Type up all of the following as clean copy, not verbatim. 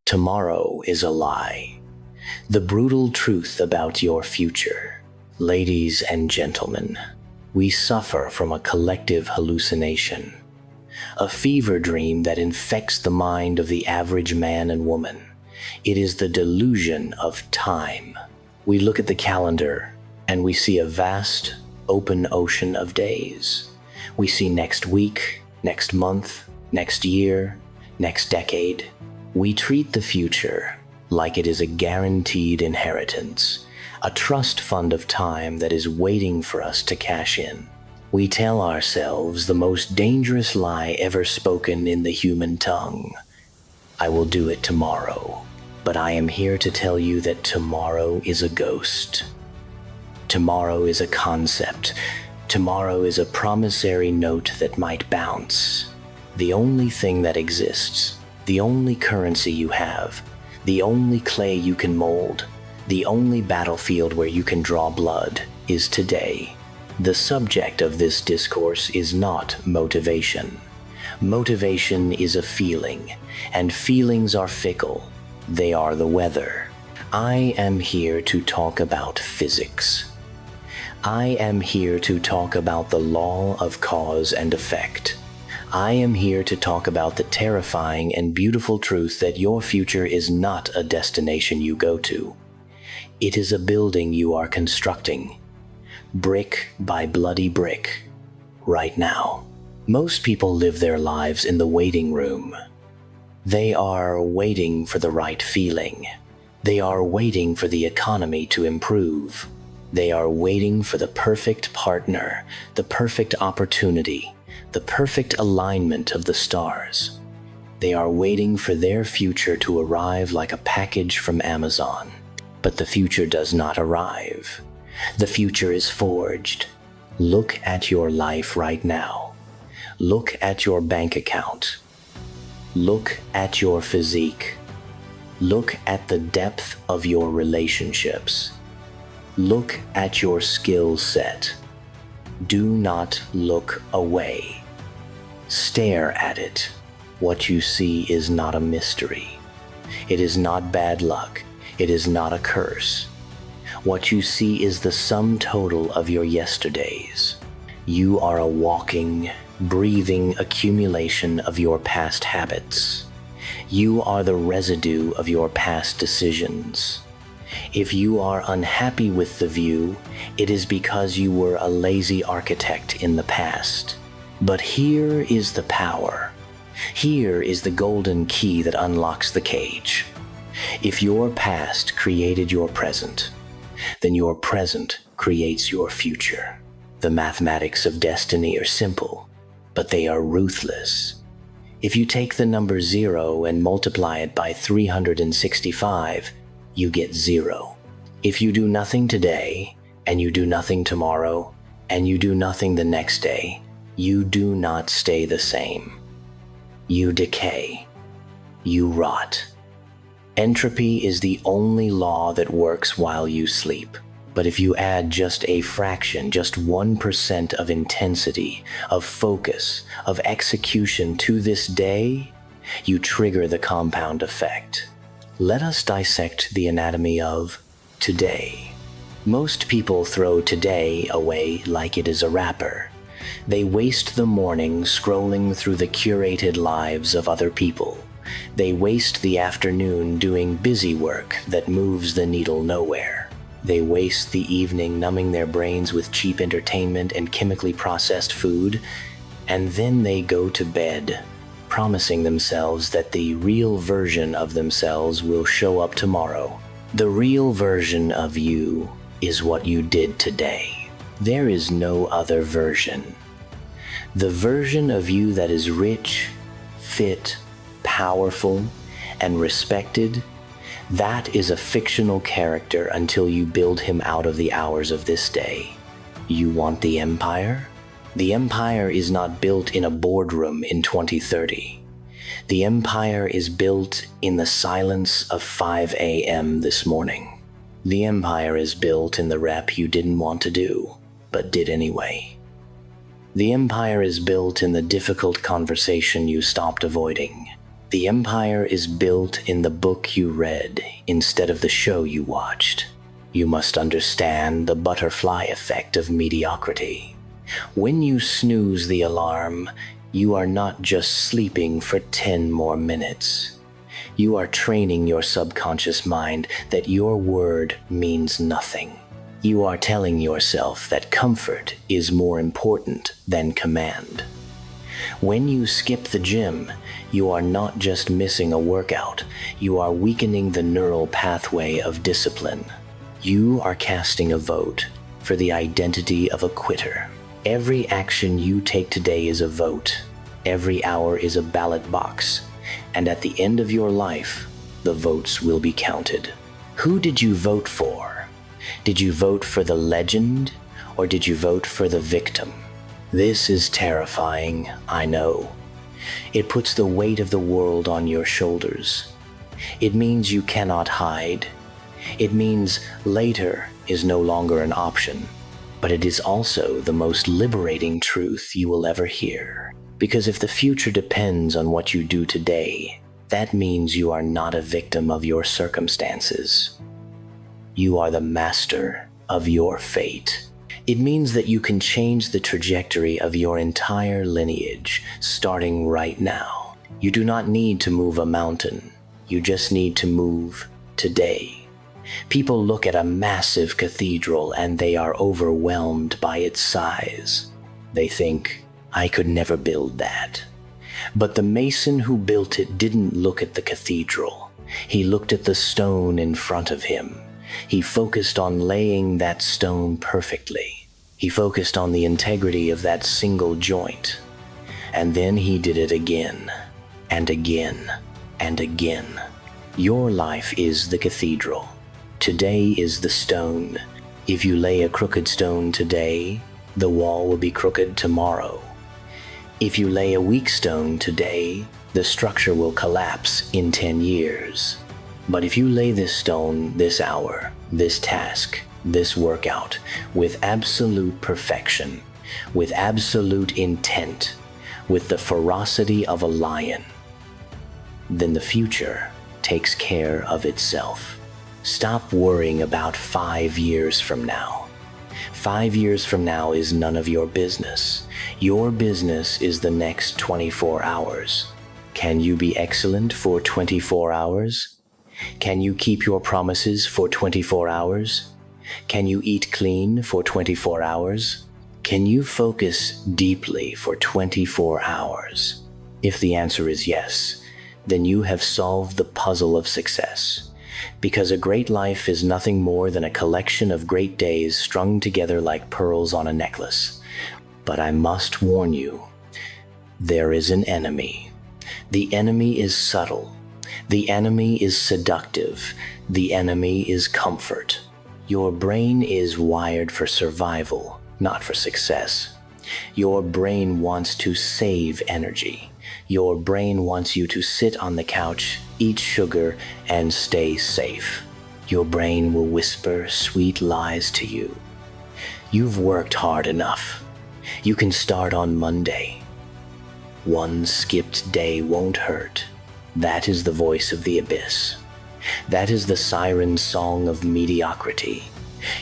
Tomorrow is a lie. The brutal truth about your future. Ladies and gentlemen, we suffer from a collective hallucination, a fever dream that infects the mind of the average man and woman. It is the delusion of time. We look at the calendar and we see a vast, open ocean of days. We see next week, next month, next year, next decade. We treat the future like it is a guaranteed inheritance, a trust fund of time that is waiting for us to cash in. We tell ourselves the most dangerous lie ever spoken in the human tongue. I will do it tomorrow, but I am here to tell you that tomorrow is a ghost. Tomorrow is a concept. Tomorrow is a promissory note that might bounce. The only thing that exists, the only currency you have, the only clay you can mold, the only battlefield where you can draw blood is today. The subject of this discourse is not motivation. Motivation is a feeling, and feelings are fickle. They are the weather. I am here to talk about physics. I am here to talk about the law of cause and effect. I am here to talk about the terrifying and beautiful truth that your future is not a destination you go to. It is a building you are constructing, brick by bloody brick, right now. Most people live their lives in the waiting room. They are waiting for the right feeling. They are waiting for the economy to improve. They are waiting for the perfect partner, the perfect opportunity, the perfect alignment of the stars. They are waiting for their future to arrive like a package from Amazon. But the future does not arrive. The future is forged. Look at your life right now. Look at your bank account. Look at your physique. Look at the depth of your relationships. Look at your skill set. Do not look away. Stare at it. What you see is not a mystery. It is not bad luck. It is not a curse. What you see is the sum total of your yesterdays. You are a walking, breathing accumulation of your past habits. You are the residue of your past decisions. If you are unhappy with the view, it is because you were a lazy architect in the past. But here is the power. Here is the golden key that unlocks the cage. If your past created your present, then your present creates your future. The mathematics of destiny are simple, but they are ruthless. If you take the number 0 and multiply it by 365, you get 0. If you do nothing today, and you do nothing tomorrow, and you do nothing the next day, you do not stay the same. You decay. You rot. Entropy is the only law that works while you sleep. But if you add just a fraction, just 1% of intensity, of focus, of execution to this day, you trigger the compound effect. Let us dissect the anatomy of today. Most people throw today away like it is a wrapper. They waste the morning scrolling through the curated lives of other people. They waste the afternoon doing busy work that moves the needle nowhere. They waste the evening numbing their brains with cheap entertainment and chemically processed food, and then they go to bed, promising themselves that the real version of themselves will show up tomorrow. The real version of you is what you did today. There is no other version. The version of you that is rich, fit, powerful, and respected, that is a fictional character until you build him out of the hours of this day. You want the empire? The empire is not built in a boardroom in 2030. The empire is built in the silence of 5 a.m. this morning. The empire is built in the rep you didn't want to do, but did anyway. The empire is built in the difficult conversation you stopped avoiding. The empire is built in the book you read instead of the show you watched. You must understand the butterfly effect of mediocrity. When you snooze the alarm, you are not just sleeping for 10 more minutes. You are training your subconscious mind that your word means nothing. You are telling yourself that comfort is more important than command. When you skip the gym, you are not just missing a workout, you are weakening the neural pathway of discipline. You are casting a vote for the identity of a quitter. Every action you take today is a vote. Every hour is a ballot box. And at the end of your life, the votes will be counted. Who did you vote for? Did you vote for the legend, or did you vote for the victim? This is terrifying, I know. It puts the weight of the world on your shoulders. It means you cannot hide. It means later is no longer an option. But it is also the most liberating truth you will ever hear. Because if the future depends on what you do today, that means you are not a victim of your circumstances. You are the master of your fate. It means that you can change the trajectory of your entire lineage, starting right now. You do not need to move a mountain. You just need to move today. People look at a massive cathedral and they are overwhelmed by its size. They think, I could never build that. But the mason who built it didn't look at the cathedral. He looked at the stone in front of him. He focused on laying that stone perfectly. He focused on the integrity of that single joint. And then he did it again, and again, and again. Your life is the cathedral. Today is the stone. If you lay a crooked stone today, the wall will be crooked tomorrow. If you lay a weak stone today, the structure will collapse in 10 years. But if you lay this stone, this hour, this task, this workout, with absolute perfection, with absolute intent, with the ferocity of a lion, then the future takes care of itself. Stop worrying about 5 years from now. 5 years from now is none of your business. Your business is the next 24 hours. Can you be excellent for 24 hours? Can you keep your promises for 24 hours? Can you eat clean for 24 hours? Can you focus deeply for 24 hours? If the answer is yes, then you have solved the puzzle of success. Because a great life is nothing more than a collection of great days strung together like pearls on a necklace. But I must warn you, there is an enemy. The enemy is subtle. The enemy is seductive. The enemy is comfort. Your brain is wired for survival, not for success. Your brain wants to save energy. Your brain wants you to sit on the couch, eat sugar, and stay safe. Your brain will whisper sweet lies to you. You've worked hard enough. You can start on Monday. One skipped day won't hurt. That is the voice of the abyss. That is the siren song of mediocrity.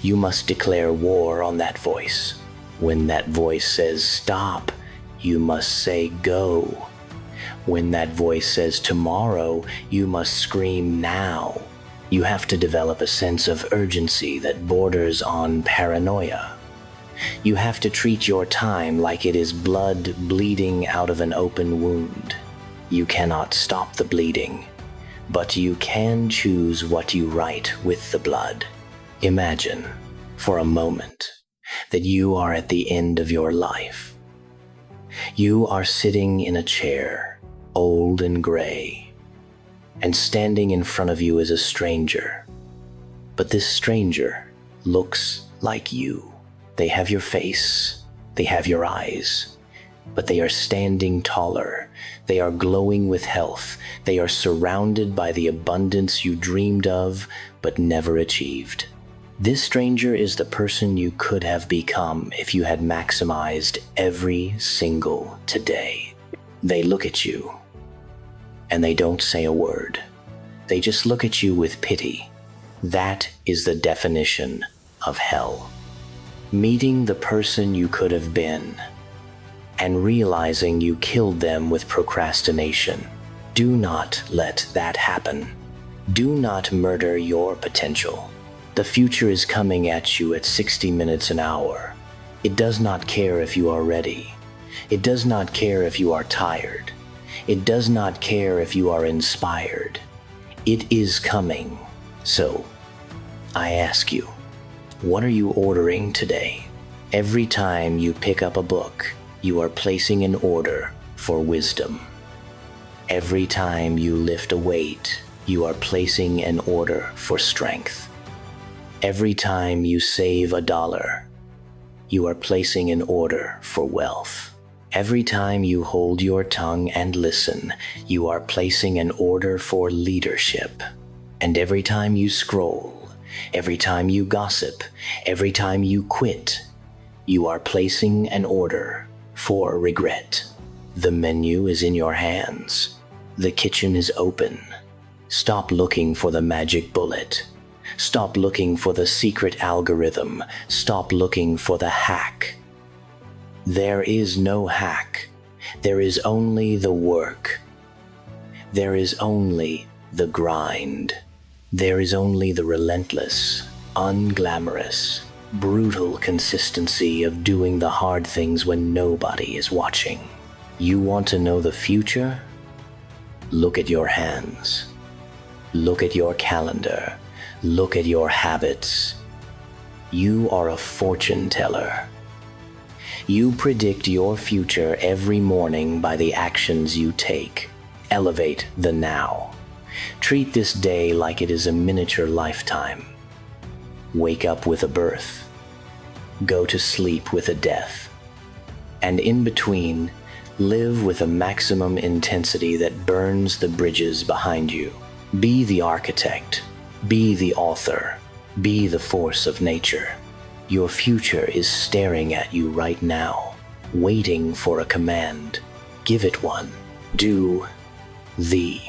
You must declare war on that voice. When that voice says stop, you must say go. When that voice says tomorrow, you must scream now. You have to develop a sense of urgency that borders on paranoia. You have to treat your time like it is blood bleeding out of an open wound. You cannot stop the bleeding, but you can choose what you write with the blood. Imagine, for a moment, that you are at the end of your life. You are sitting in a chair, old and gray, and standing in front of you is a stranger. But this stranger looks like you. They have your face, they have your eyes, but they are standing taller. They are glowing with health. They are surrounded by the abundance you dreamed of but never achieved. This stranger is the person you could have become if you had maximized every single today. They look at you and they don't say a word. They just look at you with pity. That is the definition of hell. Meeting the person you could have been and realizing you killed them with procrastination. Do not let that happen. Do not murder your potential. The future is coming at you at 60 minutes an hour. It does not care if you are ready. It does not care if you are tired. It does not care if you are inspired. It is coming. So, I ask you, what are you ordering today? Every time you pick up a book, you are placing an order for wisdom. Every time you lift a weight, you are placing an order for strength. Every time you save $1, you are placing an order for wealth. Every time you hold your tongue and listen, you are placing an order for leadership. And every time you scroll, every time you gossip, every time you quit, you are placing an order for regret. The menu is in your hands. The kitchen is open. Stop looking for the magic bullet. Stop looking for the secret algorithm. Stop looking for the hack. There is no hack. There is only the work. There is only the grind. There is only the relentless, unglamorous, brutal consistency of doing the hard things when nobody is watching. You want to know the future? Look at your hands. Look at your calendar. Look at your habits. You are a fortune teller. You predict your future every morning by the actions you take. Elevate the now. Treat this day like it is a miniature lifetime. Wake up with a birth. Go to sleep with a death. And in between, live with a maximum intensity that burns the bridges behind you. Be the architect. Be the author. Be the force of nature. Your future is staring at you right now, waiting for a command. Give it one. Do the